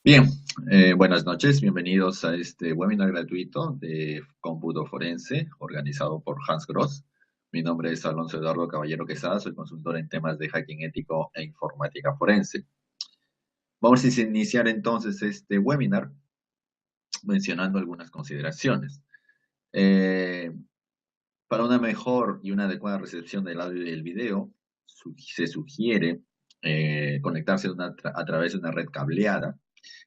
Bien, buenas noches, bienvenidos a este webinar gratuito de cómputo forense organizado por Hans Gross. Mi nombre es Alonso Eduardo Caballero Quesada, soy consultor en temas de hacking ético e informática forense. Vamos a iniciar entonces este webinar mencionando algunas consideraciones. Eh, para una mejor y una adecuada recepción del audio y del video, se sugiere conectarse a través de una red cableada.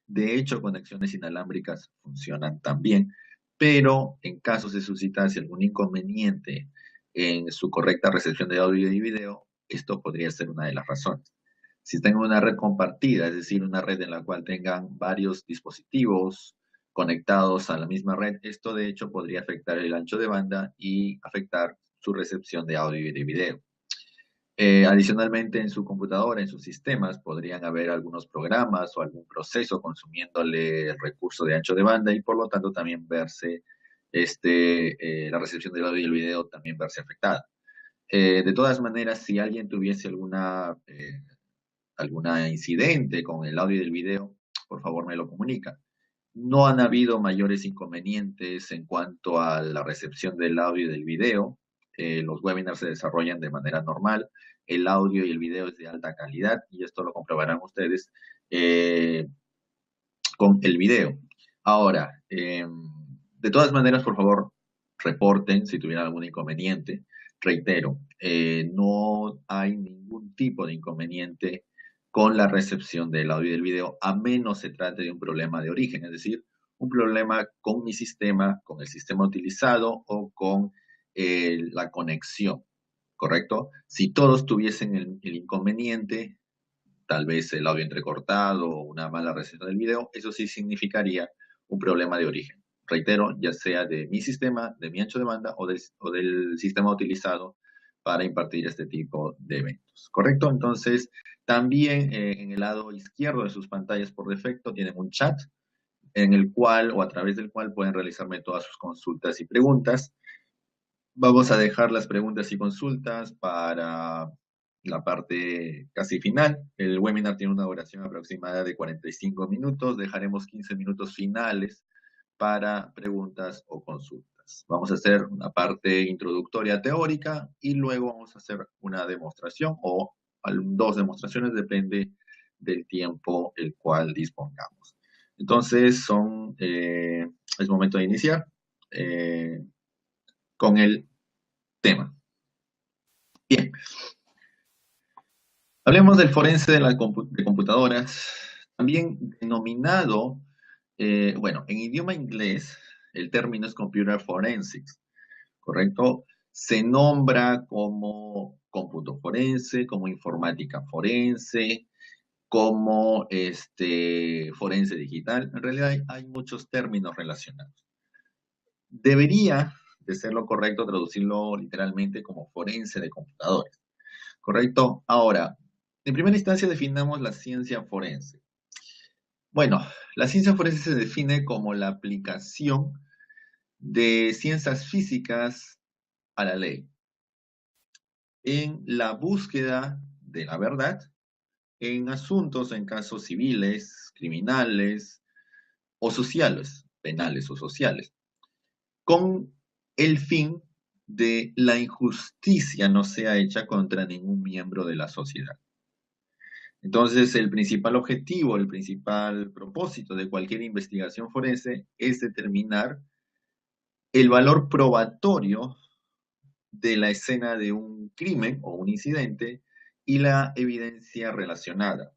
De hecho, conexiones inalámbricas funcionan también, pero en caso se suscitase algún inconveniente en su correcta recepción de audio y video, esto podría ser una de las razones. Si están en una red compartida, es decir, una red en la cual tengan varios dispositivos conectados a la misma red, esto de hecho podría afectar el ancho de banda y afectar su recepción de audio y de video. Adicionalmente, en su computadora, en sus sistemas, podrían haber algunos programas o algún proceso consumiéndole el recurso de ancho de banda y por lo tanto también verse la recepción del audio y el video también verse afectada. De todas maneras, si alguien tuviese alguna incidente con el audio y el video, por favor me lo comunica. No han habido mayores inconvenientes en cuanto a la recepción del audio y del video. Los webinars se desarrollan de manera normal. El audio y el video es de alta calidad y esto lo comprobarán ustedes eh, con el video. Ahora, de todas maneras, por favor, reporten si tuvieran algún inconveniente. Reitero, no hay ningún tipo de inconveniente con la recepción del audio y del video, a menos se trate de un problema de origen, es decir, un problema con mi sistema, con el sistema utilizado o con la conexión, ¿correcto? Si todos tuviesen el inconveniente, tal vez el audio entrecortado o una mala recepción del video, eso sí significaría un problema de origen. Reitero, ya sea de mi sistema, de mi ancho de banda o del sistema utilizado para impartir este tipo de eventos. ¿Correcto? Entonces, también en el lado izquierdo de sus pantallas por defecto tienen un chat en el cual o a través del cual pueden realizarme todas sus consultas y preguntas. Vamos a dejar las preguntas y consultas para la parte casi final. El webinar tiene una duración aproximada de 45 minutos. Dejaremos 15 minutos finales para preguntas o consultas. Vamos a hacer una parte introductoria teórica y luego vamos a hacer una demostración o dos demostraciones, depende del tiempo el cual dispongamos. Entonces, es momento de iniciar con el tema. Bien, hablemos del forense de computadoras, también denominado, bueno, en idioma inglés, el término es computer forensics, ¿correcto? Se nombra como cómputo forense, como informática forense, como forense digital. En realidad hay muchos términos relacionados. Debería de ser lo correcto traducirlo literalmente como forense de computadores. ¿Correcto? Ahora, en primera instancia definamos la ciencia forense. Bueno, la ciencia forense se define como la aplicación de ciencias físicas a la ley en la búsqueda de la verdad en asuntos, en casos civiles, criminales o sociales, penales o sociales, con el fin de la injusticia no sea hecha contra ningún miembro de la sociedad. Entonces, el principal objetivo, el principal propósito de cualquier investigación forense es determinar el valor probatorio de la escena de un crimen o un incidente y la evidencia relacionada.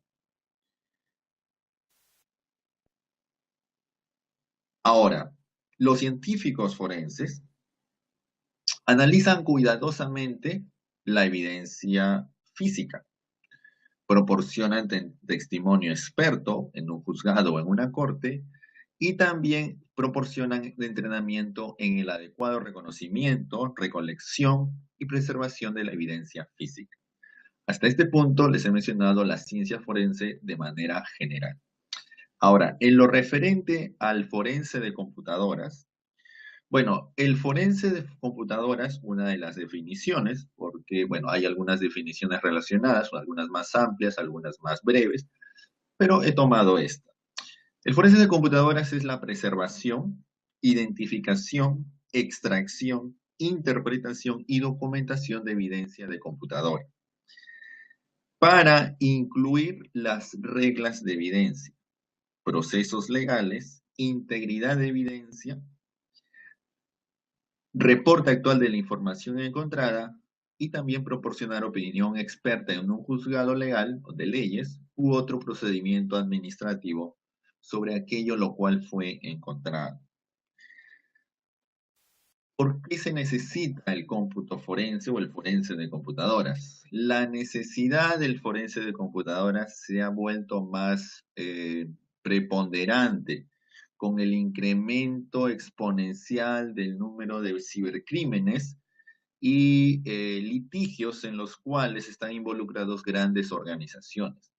Ahora, los científicos forenses analizan cuidadosamente la evidencia física, proporcionan testimonio experto en un juzgado o en una corte y también proporcionan entrenamiento en el adecuado reconocimiento, recolección y preservación de la evidencia física. Hasta este punto les he mencionado la ciencia forense de manera general. Ahora, en lo referente al forense de computadoras, bueno, el forense de computadoras, una de las definiciones, porque, bueno, hay algunas definiciones relacionadas, algunas más amplias, algunas más breves, pero he tomado esta. El forense de computadoras es la preservación, identificación, extracción, interpretación y documentación de evidencia de computadora para incluir las reglas de evidencia, procesos legales, integridad de evidencia, reporte actual de la información encontrada y también proporcionar opinión experta en un juzgado legal o de leyes u otro procedimiento administrativo sobre aquello lo cual fue encontrado. ¿Por qué se necesita el cómputo forense o el forense de computadoras? La necesidad del forense de computadoras se ha vuelto más preponderante con el incremento exponencial del número de cibercrímenes y litigios en los cuales están involucrados grandes organizaciones.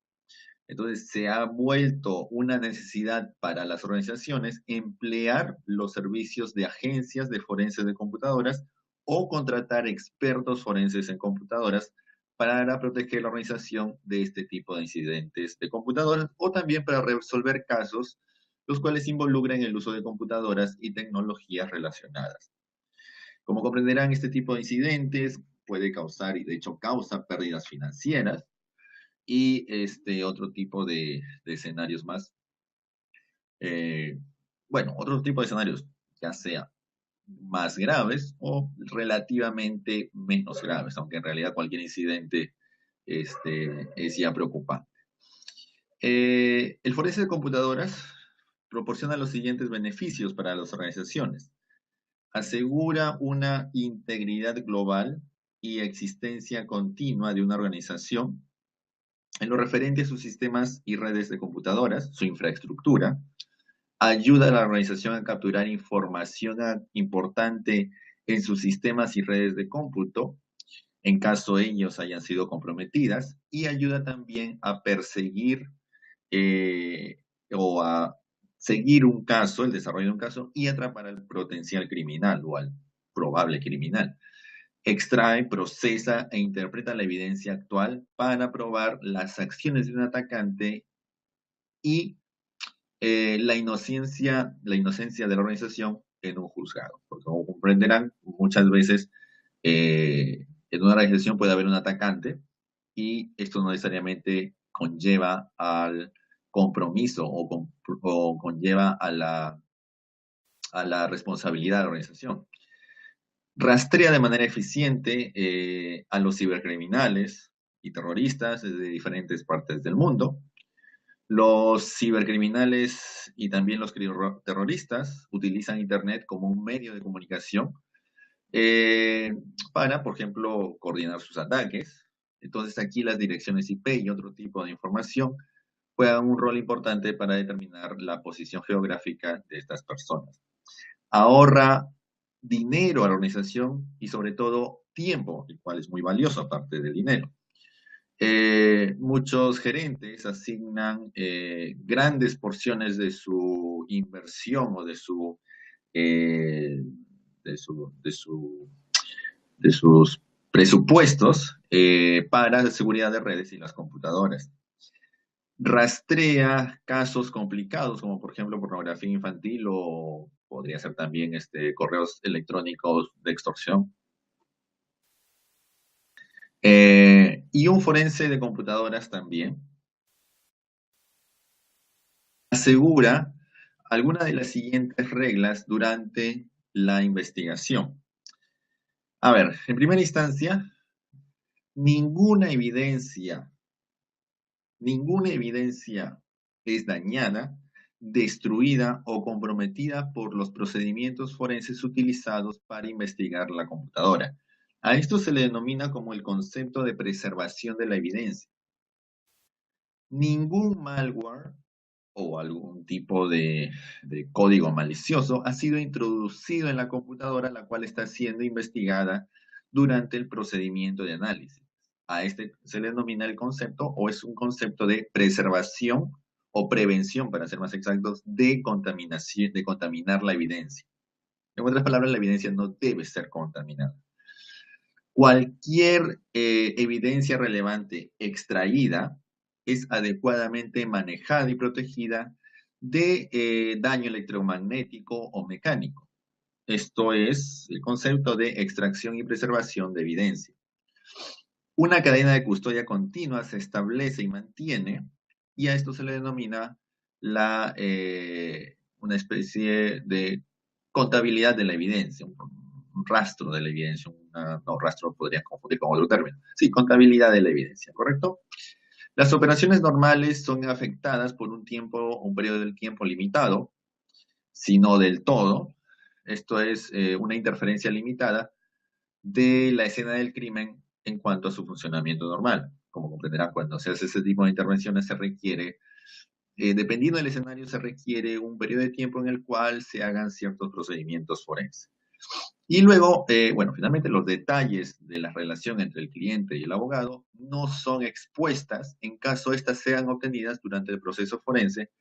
Entonces, se ha vuelto una necesidad para las organizaciones emplear los servicios de agencias de forenses de computadoras o contratar expertos forenses en computadoras para proteger la organización de este tipo de incidentes de computadoras o también para resolver casos los cuales involucran el uso de computadoras y tecnologías relacionadas. Como comprenderán, este tipo de incidentes puede causar, y de hecho causa, pérdidas financieras y otro tipo de escenarios más. eh, bueno, otro tipo de escenarios, ya sea más graves o relativamente menos graves, aunque en realidad cualquier incidente es ya preocupante. El forense de computadoras proporciona los siguientes beneficios para las organizaciones. Asegura una integridad global y existencia continua de una organización en lo referente a sus sistemas y redes de computadoras, su infraestructura, ayuda a la organización a capturar información importante en sus sistemas y redes de cómputo, en caso ellos hayan sido comprometidas, y ayuda también a perseguir o a seguir un caso, el desarrollo de un caso, y atrapar al potencial criminal o al probable criminal. Extrae, procesa e interpreta la evidencia actual para probar las acciones de un atacante y la inocencia de la organización en un juzgado. Porque como comprenderán, muchas veces en una organización puede haber un atacante y esto no necesariamente conlleva al compromiso o conlleva a la responsabilidad de la organización. Rastrea de manera eficiente a los cibercriminales y terroristas desde diferentes partes del mundo. Los cibercriminales y también los terroristas utilizan Internet como un medio de comunicación eh, para, por ejemplo, coordinar sus ataques. Entonces aquí las direcciones IP y otro tipo de información juegan un rol importante para determinar la posición geográfica de estas personas. Ahorra dinero a la organización y sobre todo tiempo, el cual es muy valioso aparte del dinero. Muchos gerentes asignan grandes porciones de su inversión o eh, de, su, de, su, de sus presupuestos para la seguridad de redes y las computadoras. Rastrea casos complicados como por ejemplo pornografía infantil o podría ser también correos electrónicos de extorsión. Y un forense de computadoras también asegura alguna de las siguientes reglas durante la investigación. A ver, en primera instancia, ninguna evidencia, ninguna evidencia es dañada, destruida o comprometida por los procedimientos forenses utilizados para investigar la computadora. A esto se le denomina como el concepto de preservación de la evidencia. Ningún malware o algún tipo de código malicioso ha sido introducido en la computadora la cual está siendo investigada durante el procedimiento de análisis. A este se le denomina el concepto o es un concepto de preservación o prevención, para ser más exactos, de contaminación, de contaminar la evidencia. En otras palabras, la evidencia no debe ser contaminada. Cualquier evidencia relevante extraída es adecuadamente manejada y protegida de daño electromagnético o mecánico. Esto es el concepto de extracción y preservación de evidencia. Una cadena de custodia continua se establece y mantiene, y a esto se le denomina una especie de contabilidad de la evidencia, un rastro de la evidencia, no, rastro podría confundir con otro término. Sí, contabilidad de la evidencia, ¿correcto? Las operaciones normales son afectadas por un periodo del tiempo limitado, si no del todo. Esto es una interferencia limitada de la escena del crimen en cuanto a su funcionamiento normal. Como comprenderán, cuando se hace ese tipo de intervenciones se requiere, dependiendo del escenario, se requiere un periodo de tiempo en el cual se hagan ciertos procedimientos forenses. Y luego, bueno, finalmente los detalles de la relación entre el cliente y el abogado no son expuestas en caso éstas sean obtenidas durante el proceso forense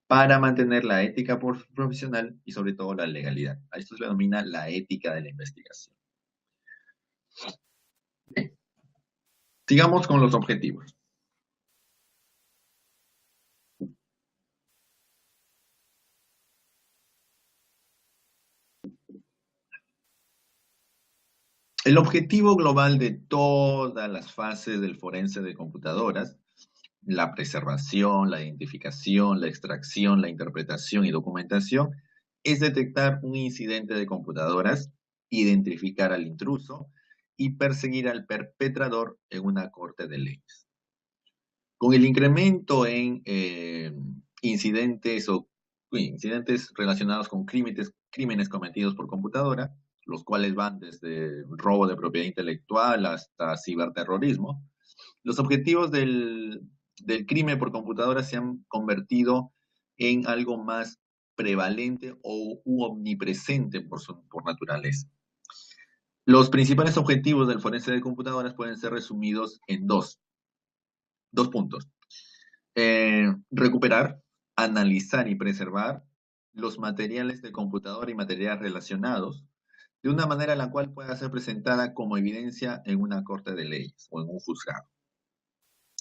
para mantener la ética profesional y sobre todo la legalidad. A esto se le denomina la ética de la investigación. Bien, sigamos con los objetivos. El objetivo global de todas las fases del forense de computadoras, la preservación, la identificación, la extracción, la interpretación y documentación, es detectar un incidente de computadoras, identificar al intruso y perseguir al perpetrador en una corte de leyes. Con el incremento en incidentes relacionados con crímenes cometidos por computadora, los cuales van desde robo de propiedad intelectual hasta ciberterrorismo, los objetivos del crimen por computadora se han convertido en algo más prevalente o omnipresente por naturaleza. Los principales objetivos del forense de computadoras pueden ser resumidos en dos puntos. Recuperar, analizar y preservar los materiales de computadora y materiales relacionados de una manera en la cual pueda ser presentada como evidencia en una corte de leyes o en un juzgado.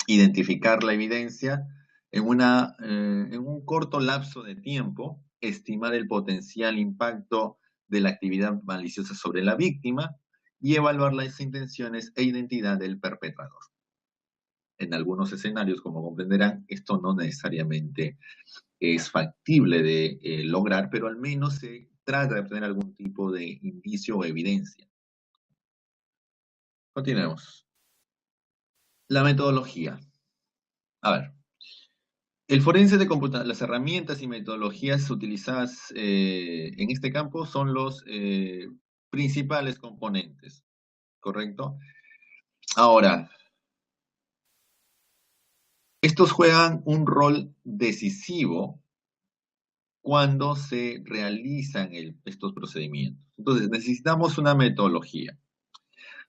Identificar la evidencia en un corto lapso de tiempo, estimar el potencial impacto de la actividad maliciosa sobre la víctima y evaluar las intenciones e identidad del perpetrador. En algunos escenarios, como comprenderán, esto no necesariamente es factible de lograr, pero al menos se trata de obtener algún tipo de indicio o evidencia. Continuemos. La metodología. A ver, el forense de computación, las herramientas y metodologías utilizadas en este campo son los principales componentes, ¿correcto? Ahora, estos juegan un rol decisivo cuando se realizan estos procedimientos. Entonces, necesitamos una metodología.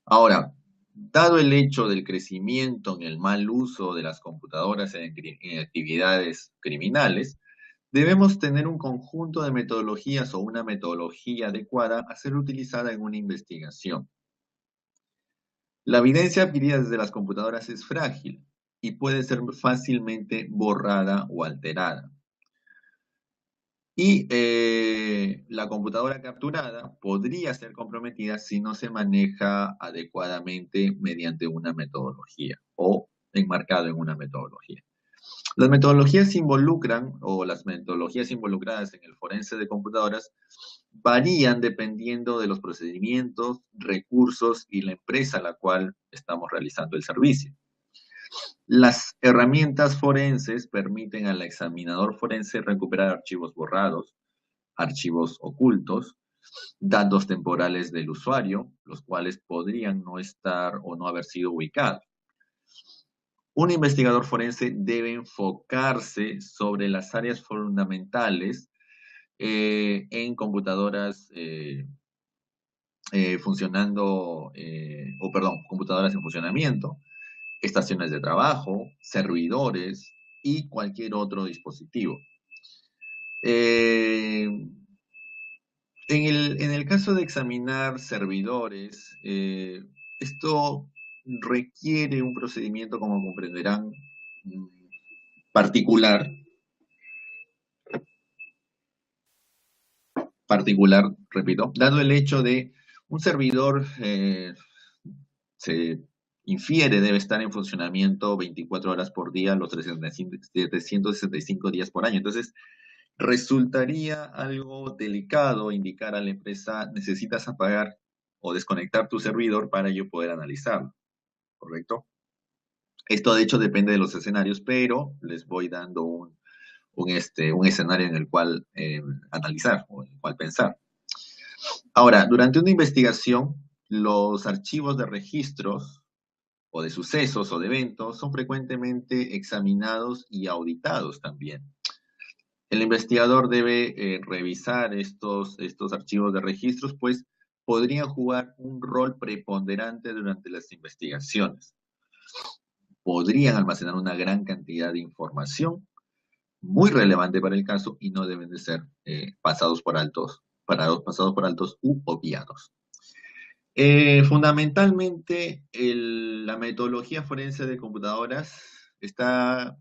Ahora, dado el hecho del crecimiento en el mal uso de las computadoras en actividades criminales, debemos tener un conjunto de metodologías o una metodología adecuada a ser utilizada en una investigación. La evidencia adquirida desde las computadoras es frágil y puede ser fácilmente borrada o alterada. Y la computadora capturada podría ser comprometida si no se maneja adecuadamente mediante una metodología o enmarcado en una metodología. Las metodologías las metodologías involucradas en el forense de computadoras varían dependiendo de los procedimientos, recursos y la empresa a la cual estamos realizando el servicio. Las herramientas forenses permiten al examinador forense recuperar archivos borrados, archivos ocultos, datos temporales del usuario, los cuales podrían no estar o no haber sido ubicados. Un investigador forense debe enfocarse sobre las áreas fundamentales en computadoras computadoras en funcionamiento, estaciones de trabajo, servidores y cualquier otro dispositivo. En el caso de examinar servidores, esto requiere un procedimiento, como comprenderán, particular, particular, repito, dado el hecho de un servidor se infiere debe estar en funcionamiento 24 horas por día, los 365 días por año. Entonces, resultaría algo delicado indicar a la empresa, necesitas apagar o desconectar tu servidor para yo poder analizarlo, ¿correcto? Esto de hecho depende de los escenarios, pero les voy dando un escenario en el cual analizar o en el cual pensar. Ahora, durante una investigación, los archivos de registros o de sucesos o de eventos son frecuentemente examinados y auditados también. El investigador debe revisar estos archivos de registros, pues podrían jugar un rol preponderante durante las investigaciones. Podrían almacenar una gran cantidad de información muy relevante para el caso y no deben de ser pasados por altos u obviados. Fundamentalmente, la metodología forense de computadoras está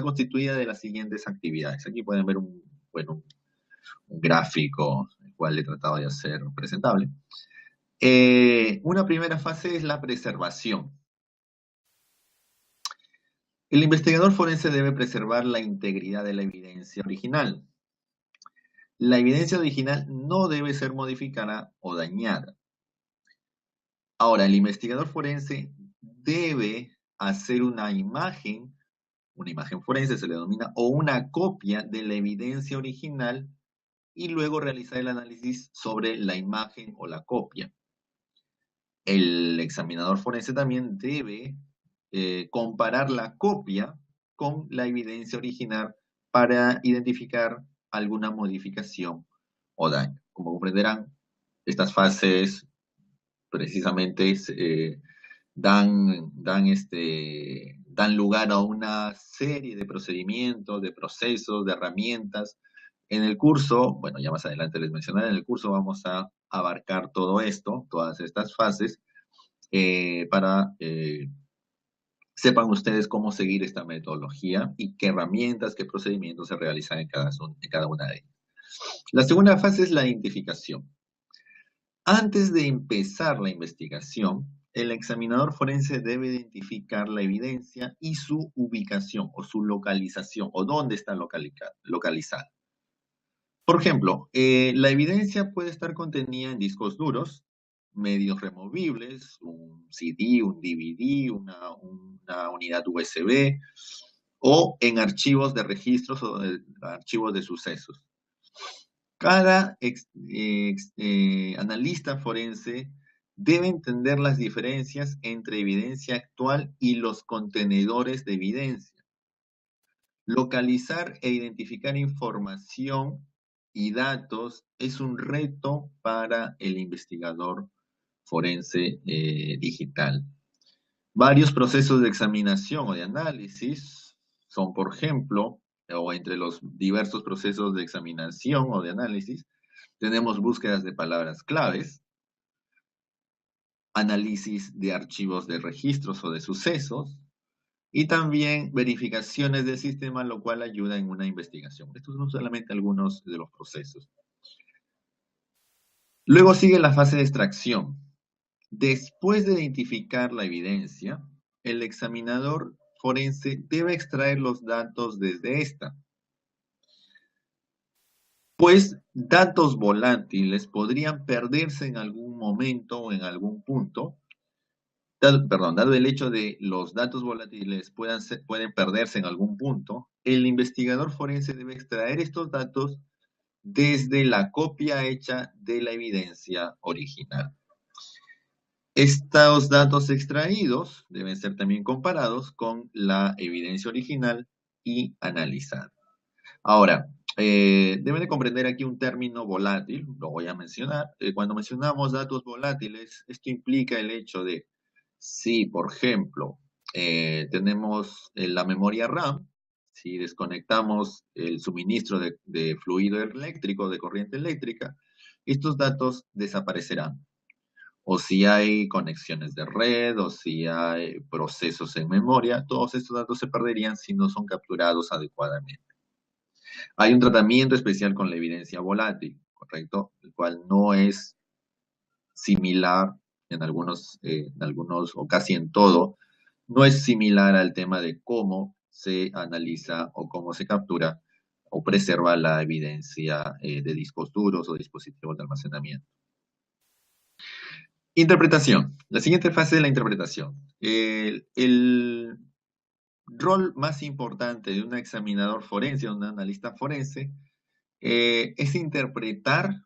constituida de las siguientes actividades. Aquí pueden ver un gráfico, el cual he tratado de hacer presentable. Una primera fase es la preservación. El investigador forense debe preservar la integridad de la evidencia original. La evidencia original no debe ser modificada o dañada. Ahora, el investigador forense debe hacer una imagen forense se le denomina, o una copia de la evidencia original y luego realizar el análisis sobre la imagen o la copia. El examinador forense también debe comparar la copia con la evidencia original para identificar alguna modificación o daño. Como comprenderán, estas fases precisamente dan lugar a una serie de procedimientos, de procesos, de herramientas. En el curso, bueno, ya más adelante les mencionaré, en el curso vamos a abarcar todo esto, todas estas fases, para sepan ustedes cómo seguir esta metodología y qué herramientas, qué procedimientos se realizan en cada una de ellas. La segunda fase es la identificación. Antes de empezar la investigación, el examinador forense debe identificar la evidencia y su ubicación o su localización o dónde está localizada. Por ejemplo, la evidencia puede estar contenida en discos duros, medios removibles, un CD, un DVD, una unidad USB o en archivos de registros o archivos de sucesos. Cada analista forense debe entender las diferencias entre evidencia actual y los contenedores de evidencia. Localizar e identificar información y datos es un reto para el investigador forense digital. Varios procesos de examinación o de análisis son, por ejemplo, o entre los diversos procesos de examinación o de análisis, tenemos búsquedas de palabras claves, análisis de archivos de registros o de sucesos, y también verificaciones del sistema, lo cual ayuda en una investigación. Estos son solamente algunos de los procesos. Luego sigue la fase de extracción. Después de identificar la evidencia, el examinador forense debe extraer los datos desde esta. Pues datos volátiles podrían perderse en algún momento o en algún punto. Dado el hecho de los datos volátiles pueden perderse en algún punto, el investigador forense debe extraer estos datos desde la copia hecha de la evidencia original. Estos datos extraídos deben ser también comparados con la evidencia original y analizados. Ahora, deben de comprender aquí un término volátil, lo voy a mencionar. Cuando mencionamos datos volátiles, esto implica el hecho de si, por ejemplo, tenemos la memoria RAM, si desconectamos el suministro de fluido eléctrico, de corriente eléctrica, estos datos desaparecerán. O si hay conexiones de red, o si hay procesos en memoria, todos estos datos se perderían si no son capturados adecuadamente. Hay un tratamiento especial con la evidencia volátil. ¿correcto? El cual no es similar en algunos o casi en todo, no es similar al tema de cómo se analiza o cómo se captura o preserva la evidencia de discos duros o dispositivos de almacenamiento. Interpretación. La siguiente fase es la interpretación. El rol más importante de un examinador forense, de un analista forense, es interpretar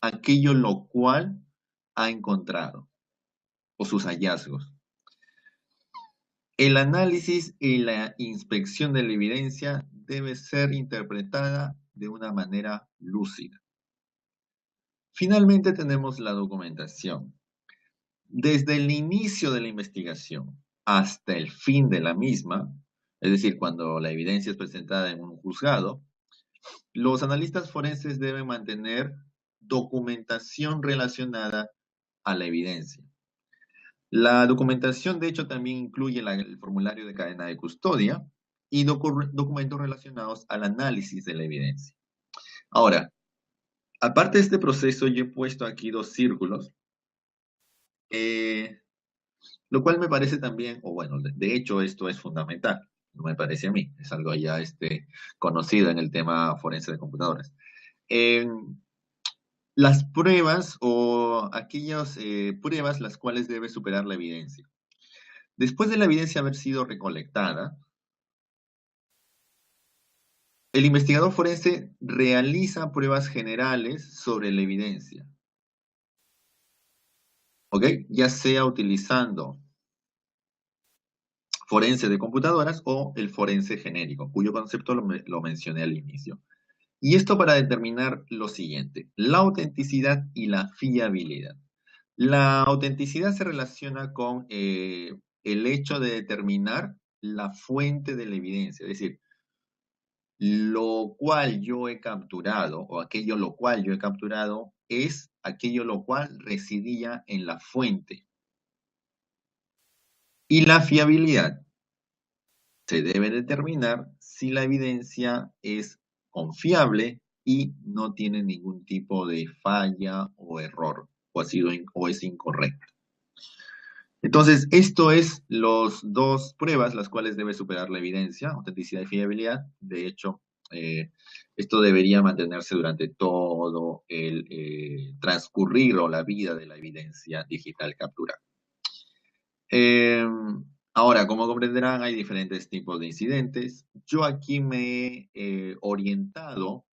aquello lo cual ha encontrado o sus hallazgos. El análisis y la inspección de la evidencia debe ser interpretada de una manera lúcida. Finalmente tenemos la documentación. Desde el inicio de la investigación hasta el fin de la misma, es decir, cuando la evidencia es presentada en un juzgado, los analistas forenses deben mantener documentación relacionada a la evidencia. La documentación, de hecho, también incluye el formulario de cadena de custodia y documentos relacionados al análisis de la evidencia. Ahora, aparte de este proceso, yo he puesto aquí dos círculos, lo cual me parece también, o bueno, de hecho esto es fundamental, no me parece a mí, es algo ya conocido en el tema forense de computadoras. Las pruebas o aquellas pruebas las cuales debe superar la evidencia. Después de la evidencia haber sido recolectada, el investigador forense realiza pruebas generales sobre la evidencia, ¿ok? Ya sea utilizando forense de computadoras o el forense genérico, cuyo concepto lo mencioné al inicio. Y esto para determinar lo siguiente, la autenticidad y la fiabilidad. La autenticidad se relaciona con el hecho de determinar la fuente de la evidencia, es decir, lo cual yo he capturado o aquello lo cual yo he capturado es aquello lo cual residía en la fuente. Y la fiabilidad se debe determinar si la evidencia es confiable y no tiene ningún tipo de falla o error o es incorrecta. Entonces, esto es las dos pruebas las cuales debe superar la evidencia, autenticidad y fiabilidad. De hecho, esto debería mantenerse durante todo el transcurrir o la vida de la evidencia digital capturada. Ahora, como comprenderán, hay diferentes tipos de incidentes. Yo aquí me he orientado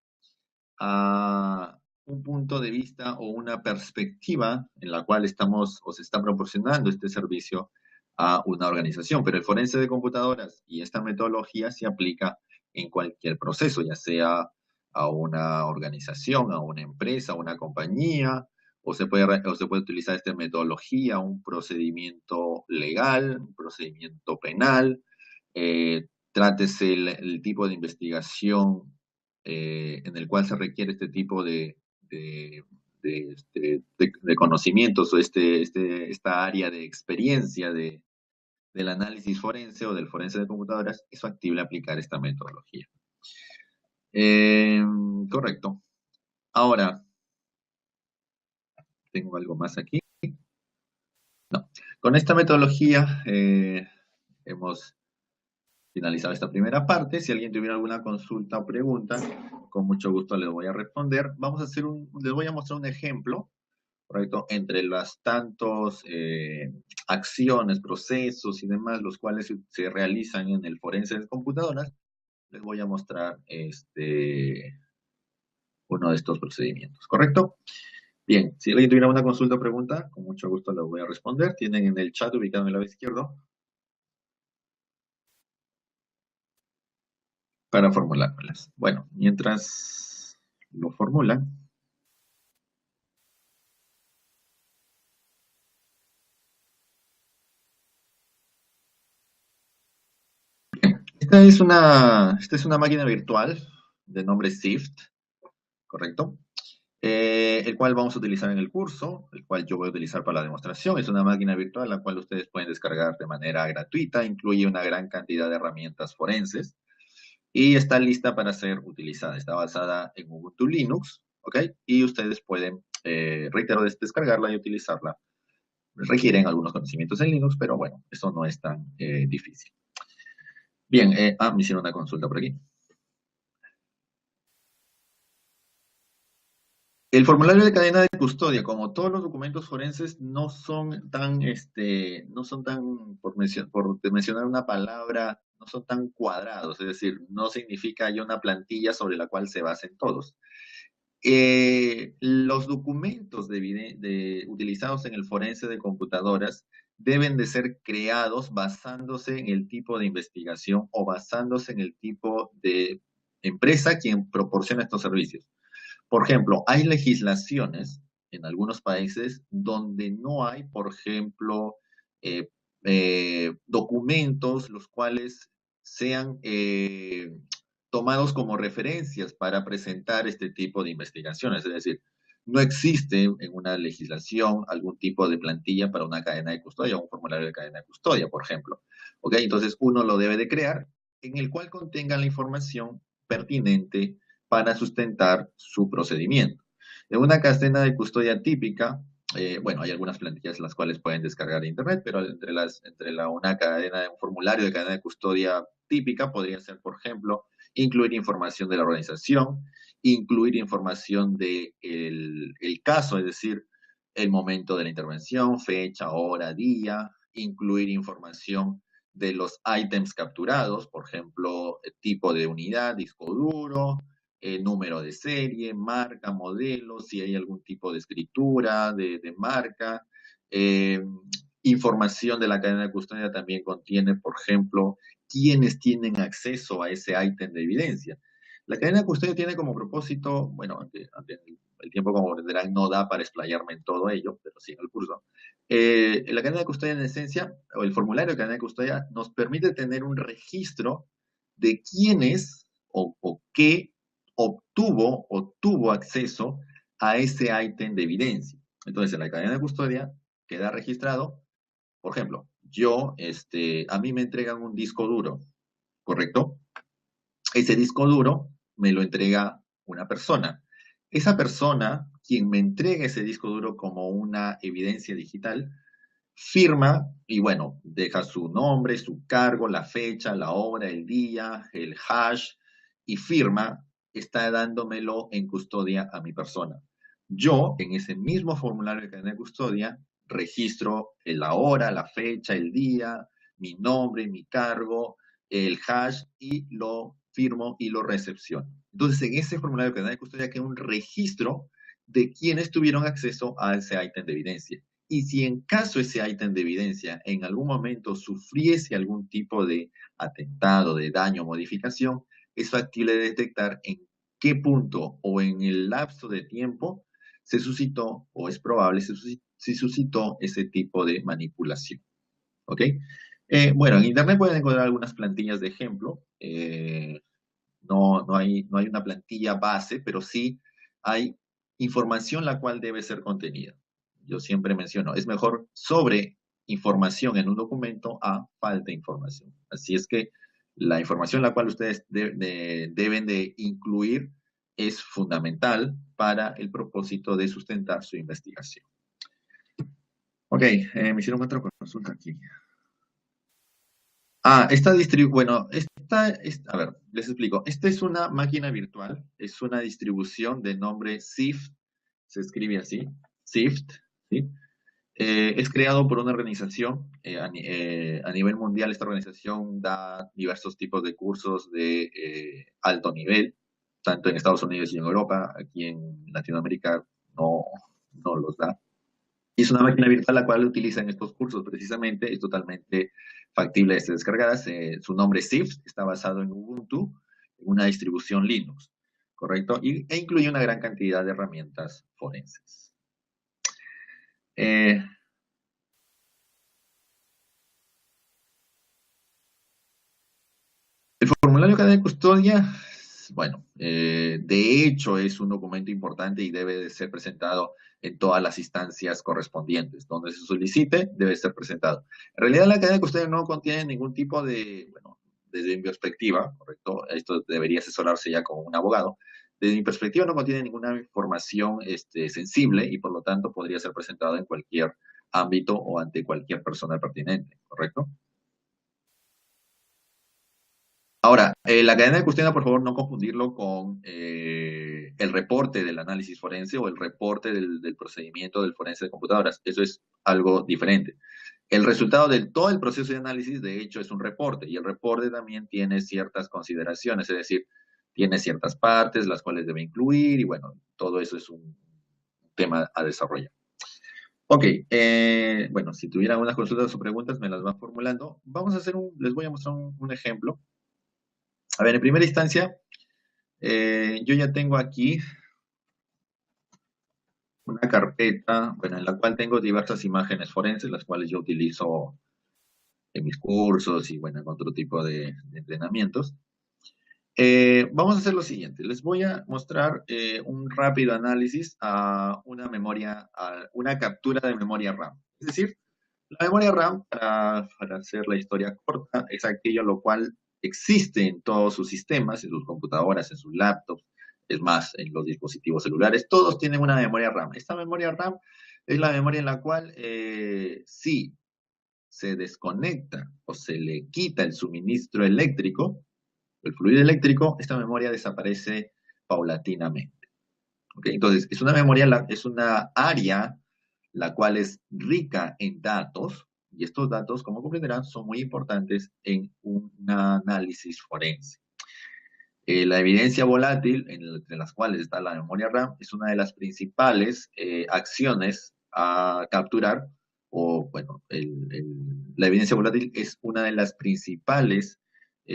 a un punto de vista o una perspectiva en la cual estamos o se está proporcionando este servicio a una organización, pero el forense de computadoras y esta metodología se aplica en cualquier proceso, ya sea a una organización, a una empresa, a una compañía, o se puede utilizar esta metodología, un procedimiento legal, un procedimiento penal, trátese el tipo de investigación en el cual se requiere este tipo de conocimientos o esta área de experiencia del análisis forense o del forense de computadoras, es factible aplicar esta metodología. Correcto. Ahora, tengo algo más aquí. No. Con esta metodología hemos finalizado esta primera parte. Si alguien tuviera alguna consulta o pregunta, con mucho gusto les voy a responder. Les voy a mostrar un ejemplo, ¿correcto? Entre las tantos acciones, procesos y demás, los cuales se realizan en el forense de computadoras, les voy a mostrar uno de estos procedimientos, ¿correcto? Bien, si alguien tuviera una consulta o pregunta, con mucho gusto les voy a responder. Tienen en el chat ubicado en el lado izquierdo para formulármelas. Bueno, mientras lo formulan. Esta es una máquina virtual de nombre SIFT, ¿correcto? El cual vamos a utilizar en el curso, el cual yo voy a utilizar para la demostración. Es una máquina virtual la cual ustedes pueden descargar de manera gratuita, incluye una gran cantidad de herramientas forenses y está lista para ser utilizada. Está basada en Ubuntu Linux, ¿ok? Y ustedes pueden, reitero, descargarla y utilizarla. Requieren algunos conocimientos en Linux, pero bueno, eso no es tan difícil. Bien, me hicieron una consulta por aquí. El formulario de cadena de custodia, como todos los documentos forenses, no son tan, por mencionar una palabra, no son tan cuadrados, es decir, no significa hay una plantilla sobre la cual se basen todos. Los documentos utilizados en el forense de computadoras deben de ser creados basándose en el tipo de investigación o basándose en el tipo de empresa quien proporciona estos servicios. Por ejemplo, hay legislaciones en algunos países donde no hay, por ejemplo, eh, documentos los cuales sean tomados como referencias para presentar este tipo de investigaciones. Es decir, no existe en una legislación algún tipo de plantilla para una cadena de custodia o un formulario de cadena de custodia, por ejemplo. ¿Ok? Entonces, uno lo debe de crear en el cual contenga la información pertinente para sustentar su procedimiento. En una cadena de custodia típica, bueno, hay algunas plantillas las cuales pueden descargar de internet, pero una cadena, un formulario de cadena de custodia típica podría ser, por ejemplo, incluir información de la organización, incluir información de el caso, es decir, el momento de la intervención, fecha, hora, día, incluir información de los ítems capturados, por ejemplo, tipo de unidad, disco duro, número de serie, marca, modelo, si hay algún tipo de escritura, de marca. Eh, Información de la cadena de custodia también contiene, por ejemplo, quiénes tienen acceso a ese ítem de evidencia. La cadena de custodia tiene como propósito, bueno, ante el tiempo como comprenderán no da para explayarme en todo ello, pero sí en el curso. La cadena de custodia en esencia, o el formulario de cadena de custodia, nos permite tener un registro de quiénes o qué obtuvo o tuvo acceso a ese ítem de evidencia. Entonces, en la cadena de custodia queda registrado, por ejemplo, a mí me entregan un disco duro, ¿correcto? Ese disco duro me lo entrega una persona. Esa persona, quien me entrega ese disco duro como una evidencia digital, firma y bueno, deja su nombre, su cargo, la fecha, la hora, el día, el hash y firma, está dándomelo en custodia a mi persona. Yo, en ese mismo formulario de cadena de custodia, registro la hora, la fecha, el día, mi nombre, mi cargo, el hash y lo firmo y lo recepciono. Entonces, en ese formulario de cadena de custodia queda un registro de quienes tuvieron acceso a ese ítem de evidencia. Y si en caso ese ítem de evidencia en algún momento sufriese algún tipo de atentado, de daño o modificación, es factible detectar en qué punto o en el lapso de tiempo se suscitó o es probable se suscitó ese tipo de manipulación. ¿Ok? Bueno, en Internet pueden encontrar algunas plantillas de ejemplo. No hay una plantilla base, pero sí hay información la cual debe ser contenida. Yo siempre menciono, es mejor sobre información en un documento a falta de información. Así es que la información la cual ustedes deben de incluir es fundamental para el propósito de sustentar su investigación. Ok, me hicieron otra consulta aquí. A ver, les explico. Esta es una máquina virtual, es una distribución de nombre SIFT, se escribe así, SIFT, ¿sí? Es creado por una organización a nivel mundial. Esta organización da diversos tipos de cursos de alto nivel, tanto en Estados Unidos y en Europa. Aquí en Latinoamérica no los da. Y es una máquina virtual la cual utilizan estos cursos precisamente, es totalmente factible de ser descargada. Su nombre es SIFT, está basado en Ubuntu, una distribución Linux, ¿correcto? E incluye una gran cantidad de herramientas forenses. El formulario de cadena de custodia, bueno, de hecho es un documento importante y debe de ser presentado en todas las instancias correspondientes. Donde se solicite, debe ser presentado. En realidad, la cadena de custodia no contiene ningún tipo de, bueno, desde mi perspectiva, ¿correcto? Esto debería asesorarse ya con un abogado. desde mi perspectiva no contiene ninguna información sensible y por lo tanto podría ser presentado en cualquier ámbito o ante cualquier persona pertinente, ¿correcto? Ahora, la cadena de custodia, por favor, no confundirlo con el reporte del análisis forense o el reporte del procedimiento del forense de computadoras. Eso es algo diferente. El resultado de todo el proceso de análisis, de hecho, es un reporte y el reporte también tiene ciertas consideraciones, es decir, tiene ciertas partes las cuales debe incluir y bueno, todo eso es un tema a desarrollar. Ok, bueno, si tuvieran algunas consultas o preguntas me las van formulando. Vamos a hacer les voy a mostrar un ejemplo. A ver, en primera instancia, yo ya tengo aquí una carpeta, bueno, en la cual tengo diversas imágenes forenses, las cuales yo utilizo en mis cursos y, bueno, en otro tipo de entrenamientos. Vamos a hacer lo siguiente. Les voy a mostrar un rápido análisis a una memoria, a una captura de memoria RAM. Es decir, la memoria RAM, para hacer la historia corta, es aquello lo cual existe en todos sus sistemas, en sus computadoras, en sus laptops, es más, en los dispositivos celulares, todos tienen una memoria RAM. Esta memoria RAM es la memoria en la cual, si se desconecta o se le quita el suministro eléctrico, el fluido eléctrico, esta memoria desaparece paulatinamente. ¿Okay? Entonces, es una memoria, es una área la cual es rica en datos, y estos datos, como comprenderán, son muy importantes en un análisis forense. La evidencia volátil, entre las cuales está la memoria RAM, es una de las principales acciones a capturar, o bueno, la evidencia volátil es una de las principales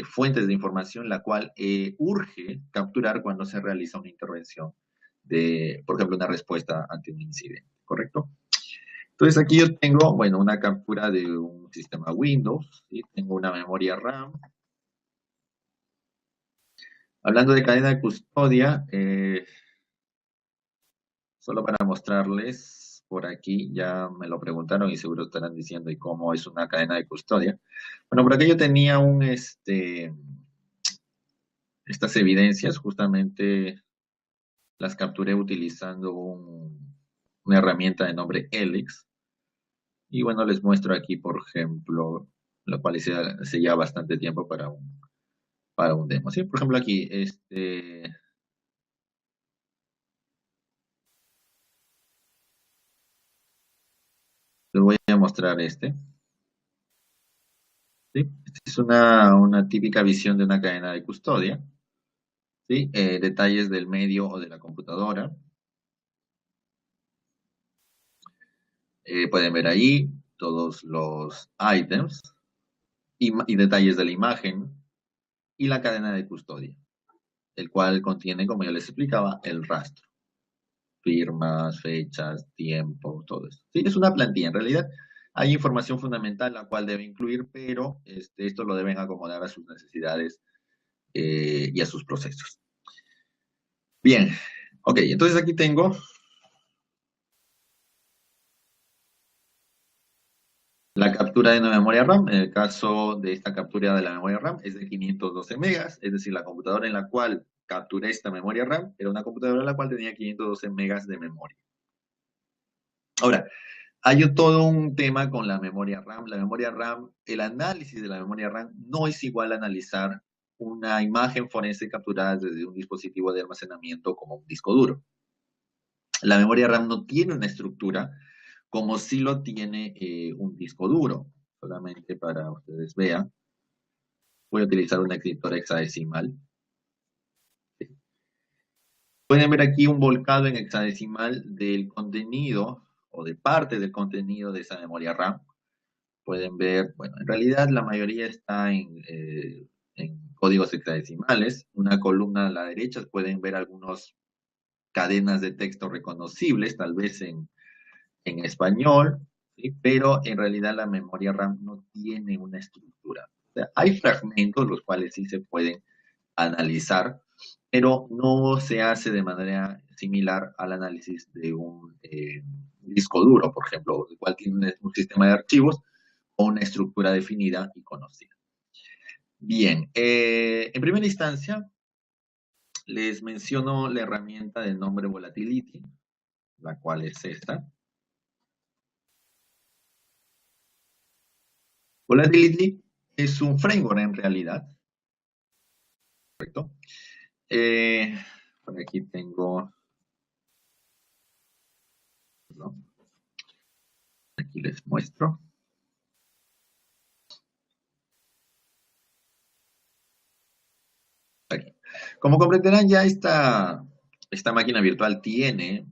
fuentes de información, la cual urge capturar cuando se realiza una intervención de, por ejemplo, una respuesta ante un incidente, ¿correcto? Entonces aquí yo tengo, bueno, una captura de un sistema Windows, ¿sí? Tengo una memoria RAM. Hablando de cadena de custodia, solo para mostrarles, por aquí ya me lo preguntaron y seguro estarán diciendo, ¿y cómo es una cadena de custodia? Bueno, por aquí yo tenía estas evidencias, justamente las capturé utilizando una herramienta de nombre Helix. Y bueno, les muestro aquí, por ejemplo, lo cual se lleva bastante tiempo para un demo. ¿Sí? Por ejemplo, aquí, les voy a mostrar este. ¿Sí? Esta es una típica visión de una cadena de custodia. ¿Sí? Detalles del medio o de la computadora. Pueden ver ahí todos los items y detalles de la imagen y la cadena de custodia, el cual contiene, como ya les explicaba, el rastro. Firmas, fechas, tiempo, todo eso. Sí, es una plantilla. En realidad hay información fundamental la cual debe incluir, pero esto lo deben acomodar a sus necesidades y a sus procesos. Bien, ok, entonces aquí tengo la captura de una memoria RAM. En el caso de esta captura de la memoria RAM es de 512 megas, es decir, la computadora en la cual capturé esta memoria RAM era una computadora en la cual tenía 512 megas de memoria. Ahora, hay todo un tema con la memoria RAM. La memoria RAM, el análisis de la memoria RAM no es igual a analizar una imagen forense capturada desde un dispositivo de almacenamiento como un disco duro. La memoria RAM no tiene una estructura como si lo tiene un disco duro. Solamente para ustedes vean, voy a utilizar una escritora hexadecimal. Pueden ver aquí un volcado en hexadecimal del contenido o de parte del contenido de esa memoria RAM. Pueden ver, bueno, en realidad la mayoría está en códigos hexadecimales. Una columna a la derecha pueden ver algunas cadenas de texto reconocibles, tal vez en español, ¿sí? Pero en realidad la memoria RAM no tiene una estructura. O sea, hay fragmentos los cuales sí se pueden analizar, pero no se hace de manera similar al análisis de un disco duro, por ejemplo, el cual tiene un sistema de archivos o una estructura definida y conocida. Bien, en primera instancia, les menciono la herramienta del nombre Volatility, la cual es esta. Volatility es un framework en realidad, ¿correcto? Por aquí tengo, ¿no? Aquí les muestro. Aquí. Como comprenderán, ya esta máquina virtual tiene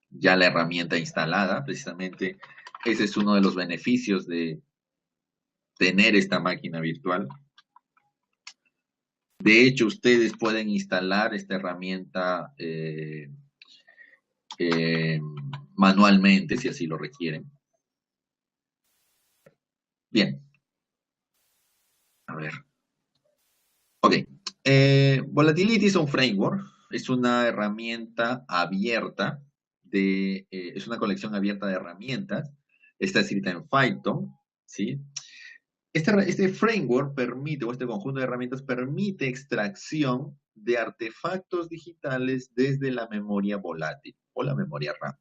ya la herramienta instalada, precisamente ese es uno de los beneficios de tener esta máquina virtual. De hecho, ustedes pueden instalar esta herramienta manualmente, si así lo requieren. Bien. A ver. Ok. Volatility es un framework, es una herramienta abierta, es una colección abierta de herramientas. Está escrita en Python, ¿sí? Este framework permite, o este conjunto de herramientas permite extracción de artefactos digitales desde la memoria volátil o la memoria RAM.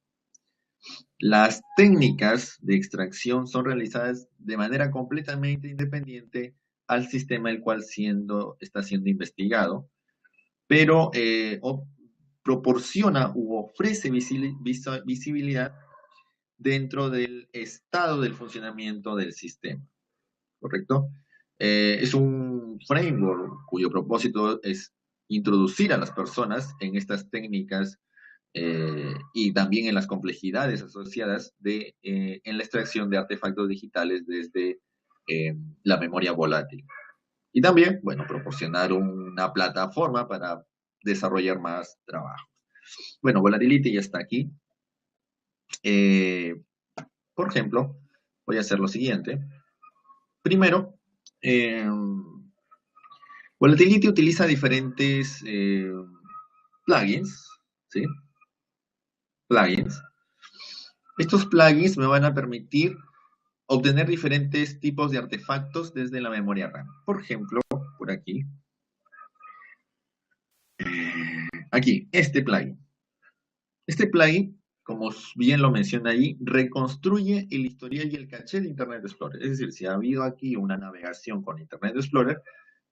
Las técnicas de extracción son realizadas de manera completamente independiente al sistema el cual está siendo investigado, pero proporciona u ofrece visibilidad dentro del estado del funcionamiento del sistema, ¿correcto? Es un framework cuyo propósito es introducir a las personas en estas técnicas y también en las complejidades asociadas en la extracción de artefactos digitales desde la memoria volátil. Y también, bueno, proporcionar una plataforma para desarrollar más trabajo. Bueno, Volatility ya está aquí. Por ejemplo, voy a hacer lo siguiente. Primero, Volatility utiliza diferentes plugins, ¿sí? Plugins. Estos plugins me van a permitir obtener diferentes tipos de artefactos desde la memoria RAM. Por ejemplo, por aquí. Aquí, este plugin. Este plugin, como bien lo menciona allí, reconstruye el historial y el caché de Internet Explorer. Es decir, si ha habido aquí una navegación con Internet Explorer,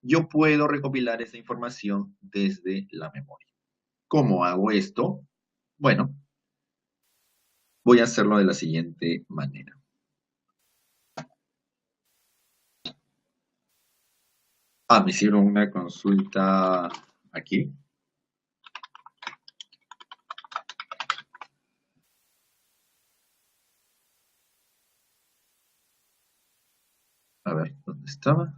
yo puedo recopilar esa información desde la memoria. ¿Cómo hago esto? Bueno, voy a hacerlo de la siguiente manera. Me hicieron una consulta aquí. A ver, ¿dónde estaba?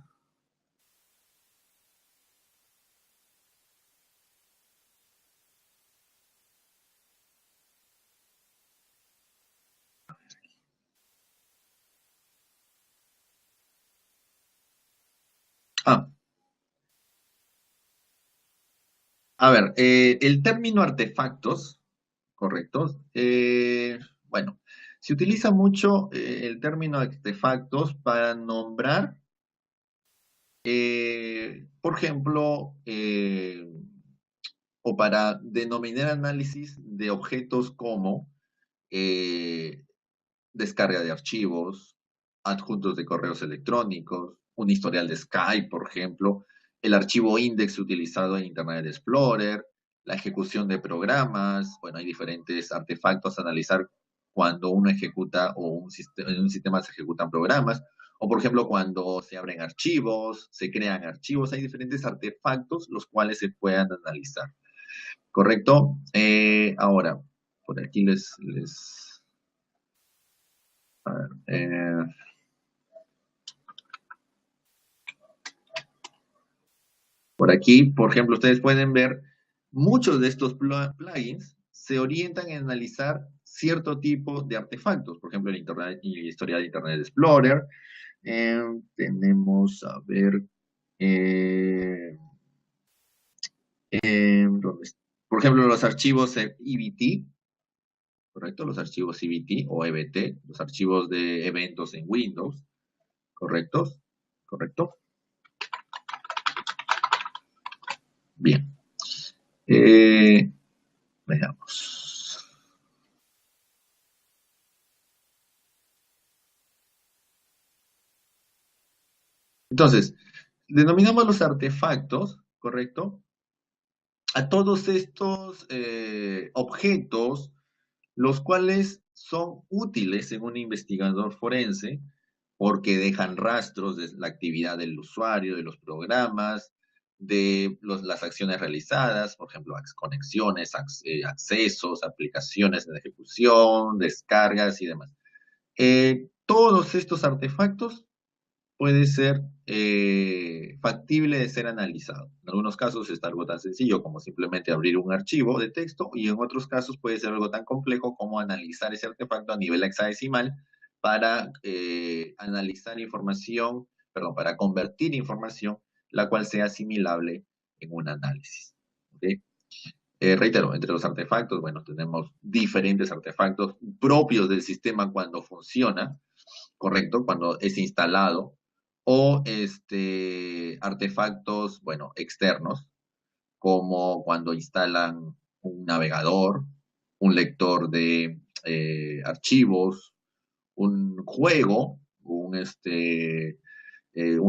Ah, a ver, el término artefactos, ¿correcto? Bueno, se utiliza mucho el término artefactos para nombrar, por ejemplo, o para denominar análisis de objetos como eh, descarga de archivos, adjuntos de correos electrónicos, un historial de Skype, por ejemplo, el archivo index utilizado en Internet Explorer, la ejecución de programas, bueno, hay diferentes artefactos a analizar cuando uno ejecuta o en un sistema se ejecutan programas, o por ejemplo cuando se abren archivos, se crean archivos, hay diferentes artefactos los cuales se puedan analizar. ¿Correcto? Ahora, por aquí a ver, por aquí, por ejemplo, ustedes pueden ver muchos de estos plugins se orientan a analizar cierto tipo de artefactos, por ejemplo, el historial de Internet Explorer. Tenemos, a ver, eh, por ejemplo, los archivos EBT, ¿correcto? Los archivos EBT o EBT, los archivos de eventos en Windows, ¿correctos? ¿Correcto? Bien. Veamos. Entonces, denominamos los artefactos, ¿correcto? A todos estos objetos, los cuales son útiles en un investigador forense porque dejan rastros de la actividad del usuario, de los programas, de las acciones realizadas, por ejemplo, conexiones, accesos, aplicaciones de ejecución, descargas y demás. Todos estos artefactos puede ser factible de ser analizado. En algunos casos es algo tan sencillo como simplemente abrir un archivo de texto y en otros casos puede ser algo tan complejo como analizar ese artefacto a nivel hexadecimal para analizar información, perdón, para convertir información la cual sea asimilable en un análisis. ¿Okay? Reitero, entre los artefactos, bueno, tenemos diferentes artefactos propios del sistema cuando funciona, correcto, cuando es instalado, o artefactos, bueno, externos, como cuando instalan un navegador, un lector de archivos, un juego, un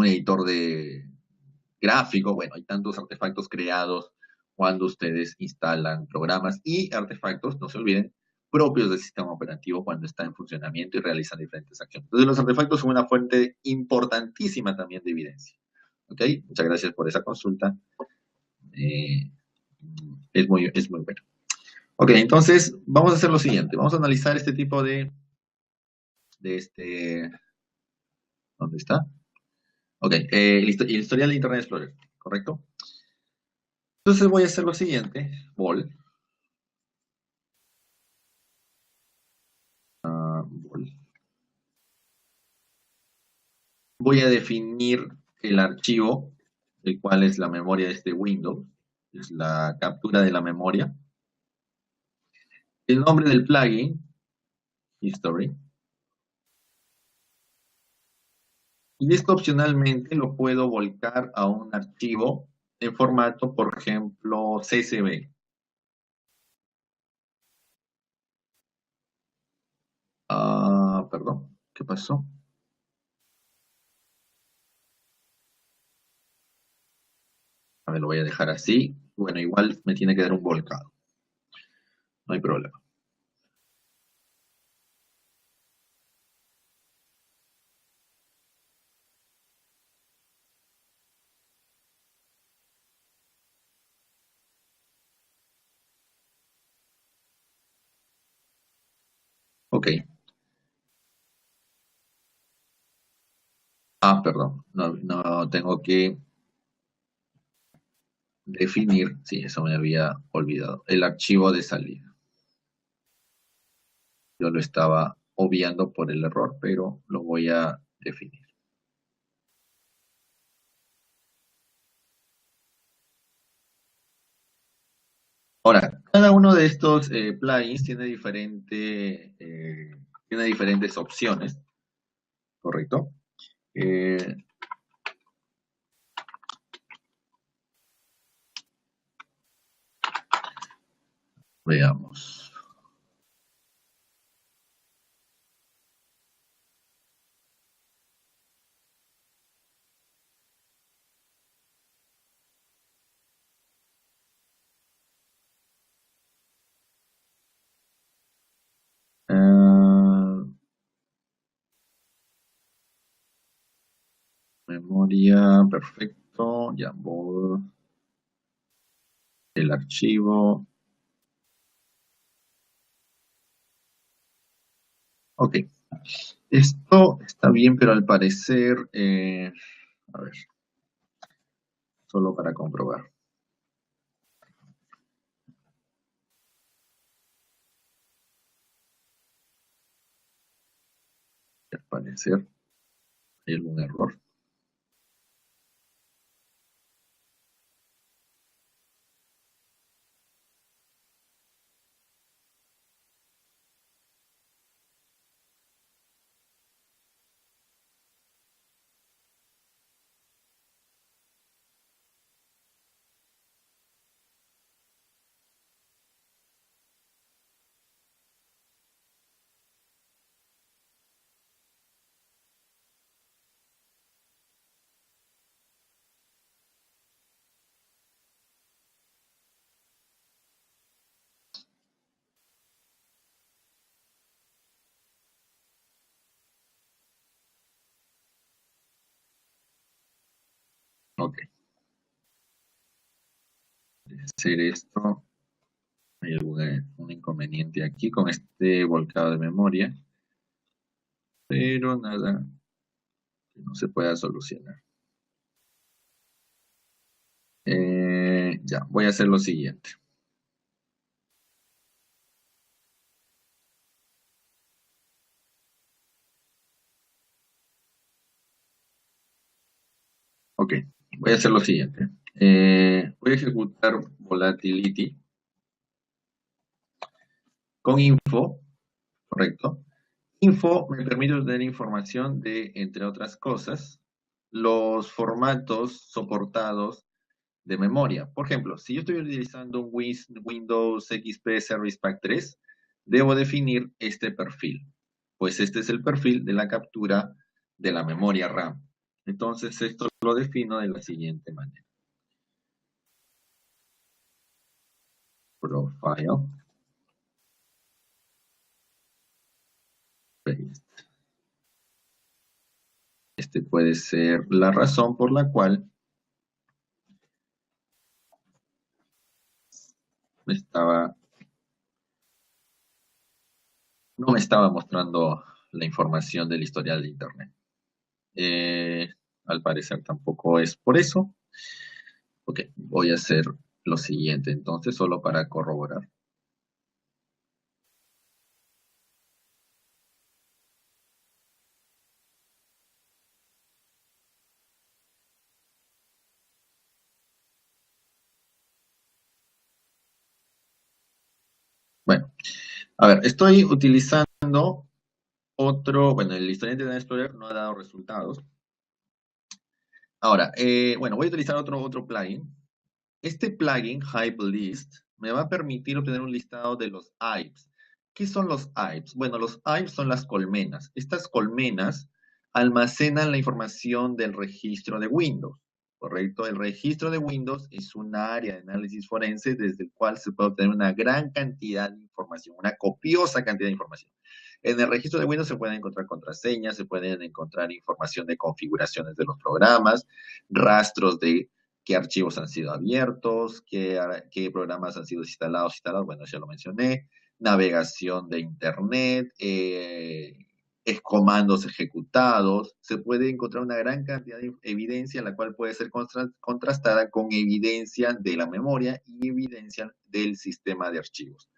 editor de gráfico, bueno, hay tantos artefactos creados cuando ustedes instalan programas y artefactos, no se olviden, propios del sistema operativo cuando está en funcionamiento y realizan diferentes acciones. Entonces, los artefactos son una fuente importantísima también de evidencia. ¿Ok? Muchas gracias por esa consulta. Eh, es muy bueno. Ok, entonces vamos a hacer lo siguiente. Vamos a analizar este tipo de ¿dónde está? Ok, el historial de Internet Explorer, ¿correcto? Entonces voy a hacer lo siguiente. Vol. Voy a definir el archivo, el cual es la memoria de este Windows, es la captura de la memoria. El nombre del plugin, history. Y esto opcionalmente lo puedo volcar a un archivo en formato, por ejemplo, CSV. Perdón, ¿qué pasó? A ver, lo voy a dejar así. Bueno, igual me tiene que dar un volcado. No hay problema. Ok. Perdón. No, no tengo que definir. Sí, eso me había olvidado. El archivo de salida. Yo lo estaba obviando por el error, pero lo voy a definir. Ahora, cada uno de estos plugins tiene diferentes opciones, ¿correcto? Eh, Veamos. Ah, memoria, perfecto. Jamboard, el archivo. Ok. Esto está bien, pero al parecer, a ver, solo para comprobar. Al parecer hay algún error. Ok, hacer esto. Hay un inconveniente aquí con este volcado de memoria, pero nada que no se pueda solucionar. Ya, voy a hacer lo siguiente. Ok, voy a hacer lo siguiente. Voy a ejecutar volatility con info, correcto. Info me permite obtener información de, entre otras cosas, los formatos soportados de memoria. Por ejemplo, si yo estoy utilizando un Windows XP Service Pack 3, debo definir este perfil. Pues este es el perfil de la captura de la memoria RAM. Entonces, esto lo defino de la siguiente manera. Profile. Paste. Este puede ser la razón por la cual no me estaba mostrando la información del historial de Internet. Eh, Al parecer tampoco es por eso. Ok, voy a hacer lo siguiente entonces, solo para corroborar. Bueno, a ver, estoy utilizando bueno, el historial de Internet Explorer no ha dado resultados. Ahora, bueno, voy a utilizar otro plugin. Este plugin, Hype List, me va a permitir obtener un listado de los IPs. ¿Qué son los IPs? Bueno, los IPs son las colmenas. Estas colmenas almacenan la información del registro de Windows, ¿correcto? El registro de Windows es un área de análisis forense desde el cual se puede obtener una gran cantidad de información, una copiosa cantidad de información. En el registro de Windows se pueden encontrar contraseñas, se pueden encontrar información de configuraciones de los programas, rastros de qué archivos han sido abiertos, qué programas han sido instalados, bueno, ya lo mencioné, navegación de Internet, comandos ejecutados, se puede encontrar una gran cantidad de evidencia, la cual puede ser contrastada con evidencia de la memoria y evidencia del sistema de archivos.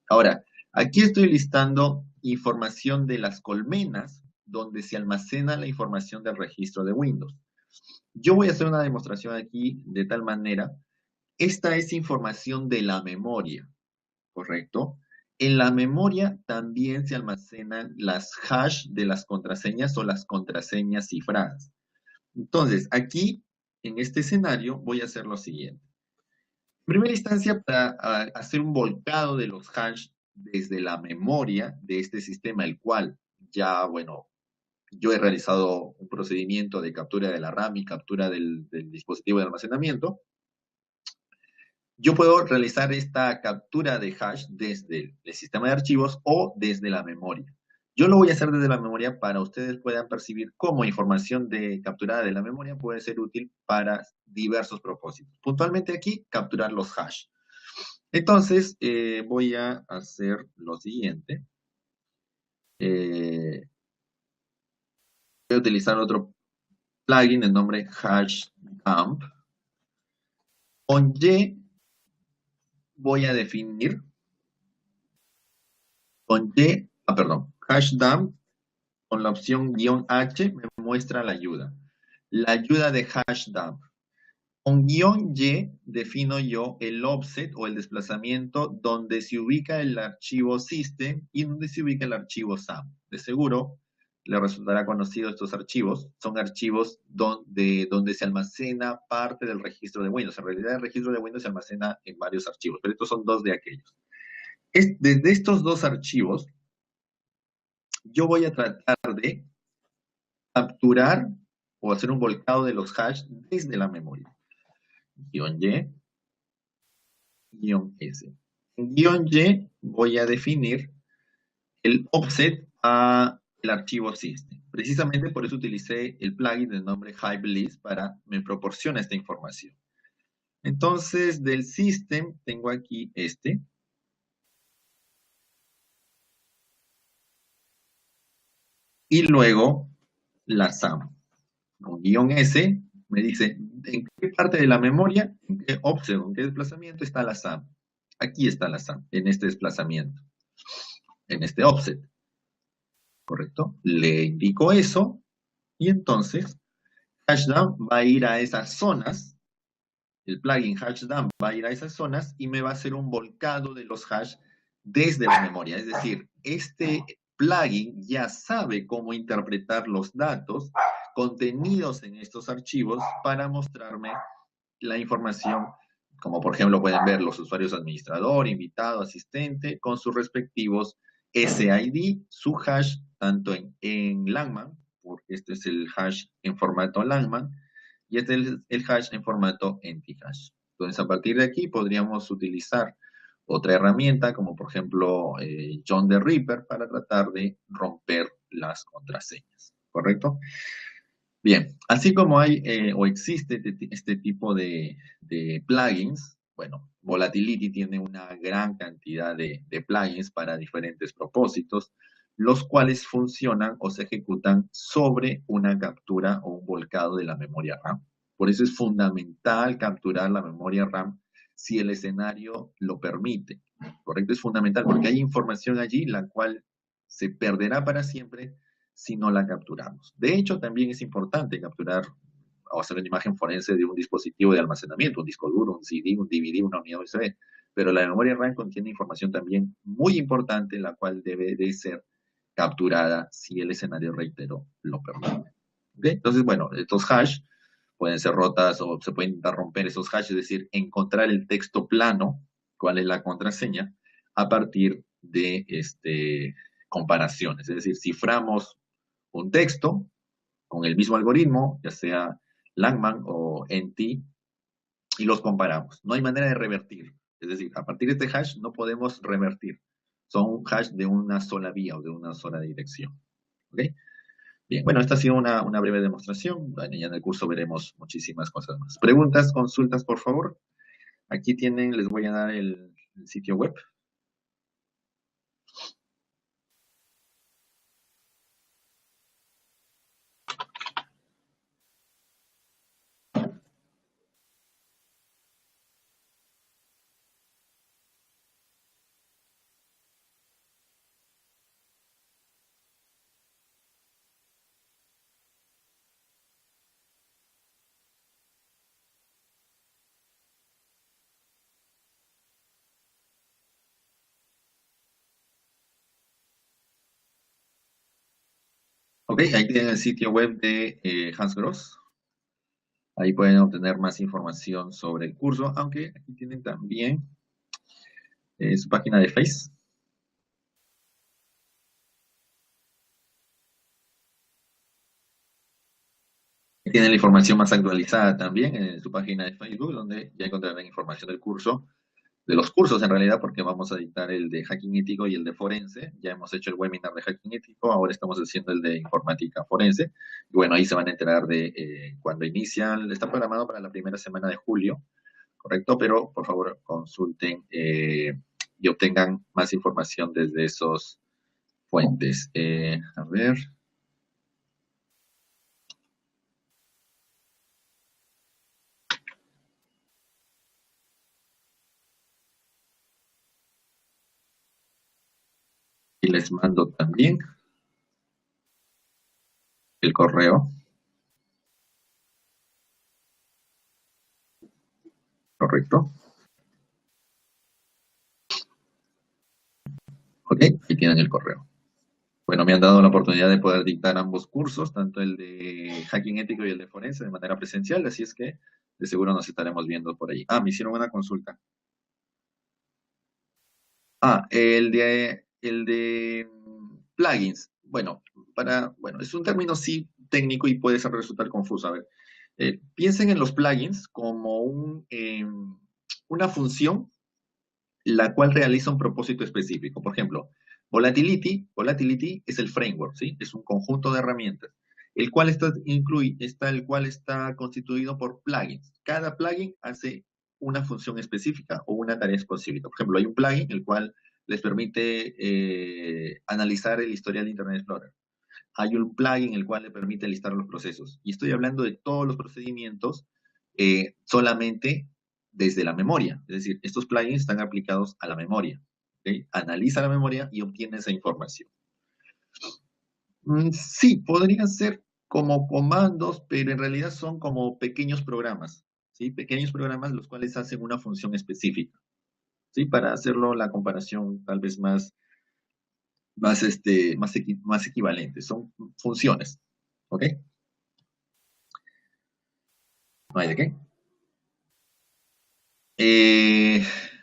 Ahora, aquí estoy listando información de las colmenas donde se almacena la información del registro de Windows. Yo voy a hacer una demostración aquí de tal manera. Esta es información de la memoria, ¿correcto? En la memoria también se almacenan las hash de las contraseñas o las contraseñas cifradas. Entonces, aquí, en este escenario, voy a hacer lo siguiente. En primera instancia, para hacer un volcado de los hash desde la memoria de este sistema, el cual ya, bueno, yo he realizado un procedimiento de captura de la RAM y captura del dispositivo de almacenamiento. Yo puedo realizar esta captura de hash desde el sistema de archivos o desde la memoria. Yo lo voy a hacer desde la memoria para ustedes puedan percibir cómo información capturada de la memoria puede ser útil para diversos propósitos. Puntualmente aquí, capturar los hash. Entonces, voy a hacer lo siguiente. Voy a utilizar otro plugin de nombre HashDump. Con Y voy a definir, HashDump con la opción "-h" me muestra la ayuda. La ayuda de HashDump. Con "-y" defino yo el offset o el desplazamiento donde se ubica el archivo system y donde se ubica el archivo SAM. De seguro le resultará conocido estos archivos. Son archivos donde se almacena parte del registro de Windows. En realidad el registro de Windows se almacena en varios archivos, pero estos son dos de aquellos. Desde estos dos archivos, yo voy a tratar de capturar o hacer un volcado de los hash desde la memoria. "-y", "-s". En "-y" voy a definir el offset a el archivo system. Precisamente por eso utilicé el plugin de nombre HypeList para me proporciona esta información. Entonces, del system tengo aquí este. Y luego la SAM. Con guión S me dice en qué parte de la memoria, en qué offset, en qué desplazamiento está la SAM. Aquí está la SAM, en este desplazamiento, en este offset. ¿Correcto? Le indico eso y entonces Hashdown va a ir a esas zonas, el plugin Hashdown va a ir a esas zonas y me va a hacer un volcado de los hash desde la memoria. Es decir, este plugin ya sabe cómo interpretar los datos contenidos en estos archivos para mostrarme la información, como por ejemplo pueden ver los usuarios administrador, invitado, asistente, con sus respectivos SID, su hash, tanto en Langman, porque este es el hash en formato Langman, y este es el hash en formato empty-hash. Entonces, a partir de aquí podríamos utilizar otra herramienta, como por ejemplo John the Ripper, para tratar de romper las contraseñas, ¿correcto? Bien, así como hay o existe este tipo de plugins, bueno, Volatility tiene una gran cantidad de plugins para diferentes propósitos, los cuales funcionan o se ejecutan sobre una captura o un volcado de la memoria RAM. Por eso es fundamental capturar la memoria RAM si el escenario lo permite, ¿correcto? Es fundamental porque hay información allí la cual se perderá para siempre si no la capturamos. De hecho, también es importante capturar o hacer una imagen forense de un dispositivo de almacenamiento, un disco duro, un CD, un DVD, una unidad USB, pero la memoria RAM contiene información también muy importante, la cual debe de ser capturada si el escenario, reitero, lo permite. ¿Okay? Entonces, bueno, estos hash pueden ser rotas o se pueden intentar romper esos hash, es decir, encontrar el texto plano, cuál es la contraseña, a partir de comparaciones. Es decir, ciframos un texto con el mismo algoritmo, ya sea Langman o NT, y los comparamos. No hay manera de revertir. Es decir, a partir de este hash no podemos revertir. Son un hash de una sola vía o de una sola dirección. ¿Ok? Bien, bueno, esta ha sido una breve demostración. Bueno, ya en el curso veremos muchísimas cosas más. Preguntas, consultas, por favor. Aquí tienen, les voy a dar el sitio web. Ok, ahí tienen el sitio web de Hans Gross. Ahí pueden obtener más información sobre el curso, aunque aquí tienen también su página de Face. Tienen la información más actualizada también en su página de Facebook, donde ya encontrarán información del curso, de los cursos en realidad, porque vamos a dictar el de hacking ético y el de forense. Ya hemos hecho el webinar de hacking ético, ahora estamos haciendo el de informática forense. Y bueno, ahí se van a enterar de cuando inician, está programado para la primera semana de julio, ¿correcto? Pero por favor consulten y obtengan más información desde esos fuentes. A ver. Y les mando también el correo, ¿correcto? Ok, ahí tienen el correo. Bueno, me han dado la oportunidad de poder dictar ambos cursos, tanto el de hacking ético y el de forense, de manera presencial, así es que de seguro nos estaremos viendo por ahí. Ah, me hicieron una consulta. Ah, el de plugins. Bueno, bueno, es un término sí técnico y puede resultar confuso. A ver, piensen en los plugins como una función la cual realiza un propósito específico. Por ejemplo, Volatility es el framework, ¿sí? Es un conjunto de herramientas, el cual está constituido por plugins. Cada plugin hace una función específica o una tarea específica. Por ejemplo, hay un plugin el cual les permite analizar el historial de Internet Explorer. Hay un plugin el cual le permite listar los procesos. Y estoy hablando de todos los procedimientos solamente desde la memoria. Es decir, estos plugins están aplicados a la memoria. ¿Okay? Analiza la memoria y obtiene esa información. Sí, podrían ser como comandos, pero en realidad son como pequeños programas, ¿sí? Pequeños programas los cuales hacen una función específica, ¿sí? Para hacerlo la comparación tal vez más equivalente. Son funciones, ¿ok? ¿No hay de qué?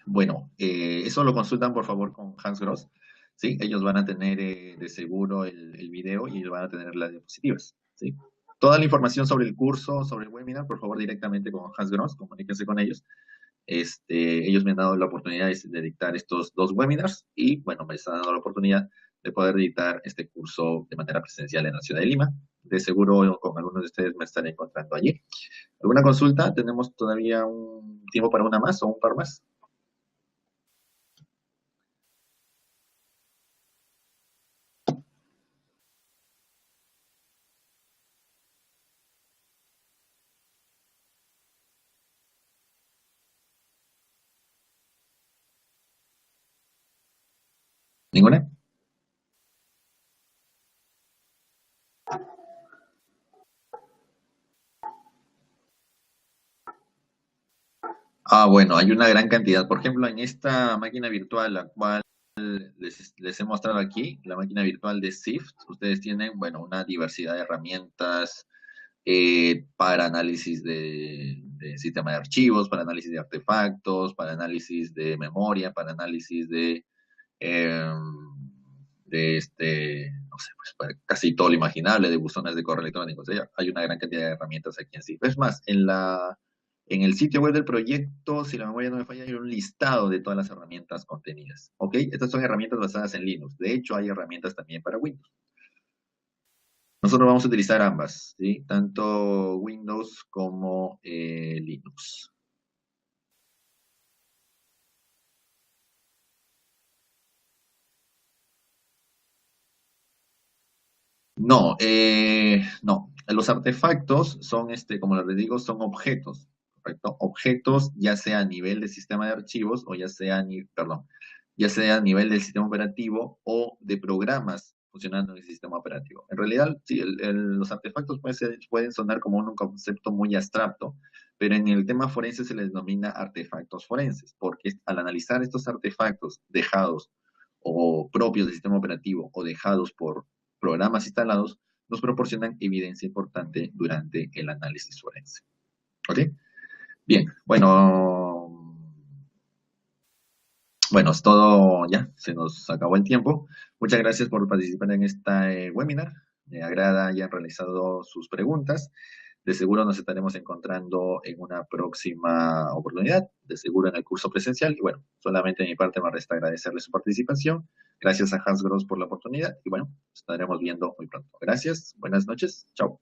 Bueno, eso lo consultan por favor con Hans Gross, ¿sí? Ellos van a tener de seguro el video y van a tener las diapositivas, ¿sí? Toda la información sobre el curso, sobre el webinar, por favor directamente con Hans Gross, comuníquense con ellos. Ellos me han dado la oportunidad de dictar estos 2 webinars y, bueno, me están dando la oportunidad de poder dictar este curso de manera presencial en la ciudad de Lima. De seguro con algunos de ustedes me estaré encontrando allí. ¿Alguna consulta? ¿Tenemos todavía un tiempo para una más o un par más? ¿Ninguna? Bueno, hay una gran cantidad. Por ejemplo, en esta máquina virtual, la cual les he mostrado aquí, la máquina virtual de SIFT, ustedes tienen, bueno, una diversidad de herramientas para análisis de sistema de archivos, para análisis de artefactos, para análisis de memoria, para análisis eh, no sé, pues para casi todo lo imaginable, de buzones de correo electrónico. O sea, hay una gran cantidad de herramientas aquí en sí. Es más, en el sitio web del proyecto, si la memoria no me falla, hay un listado de todas las herramientas contenidas. ¿Ok? Estas son herramientas basadas en Linux. De hecho, hay herramientas también para Windows. Nosotros vamos a utilizar ambas, ¿sí? Tanto Windows como Linux. No, no. Los artefactos son, como les digo, son objetos, ¿correcto? Objetos, ya sea a nivel del sistema de archivos o ya sea a nivel del sistema operativo o de programas funcionando en el sistema operativo. En realidad, sí, los artefactos pueden sonar como un concepto muy abstracto, pero en el tema forense se les denomina artefactos forenses, porque al analizar estos artefactos dejados o propios del sistema operativo o dejados por programas instalados, nos proporcionan evidencia importante durante el análisis forense. ¿Ok? Bien, bueno, es todo ya, se nos acabó el tiempo. Muchas gracias por participar en este webinar. Me agrada hayan realizado sus preguntas. De seguro nos estaremos encontrando en una próxima oportunidad, de seguro en el curso presencial. Y bueno, solamente de mi parte me resta agradecerle su participación. Gracias a Hans Gross por la oportunidad. Y bueno, nos estaremos viendo muy pronto. Gracias, buenas noches, chao.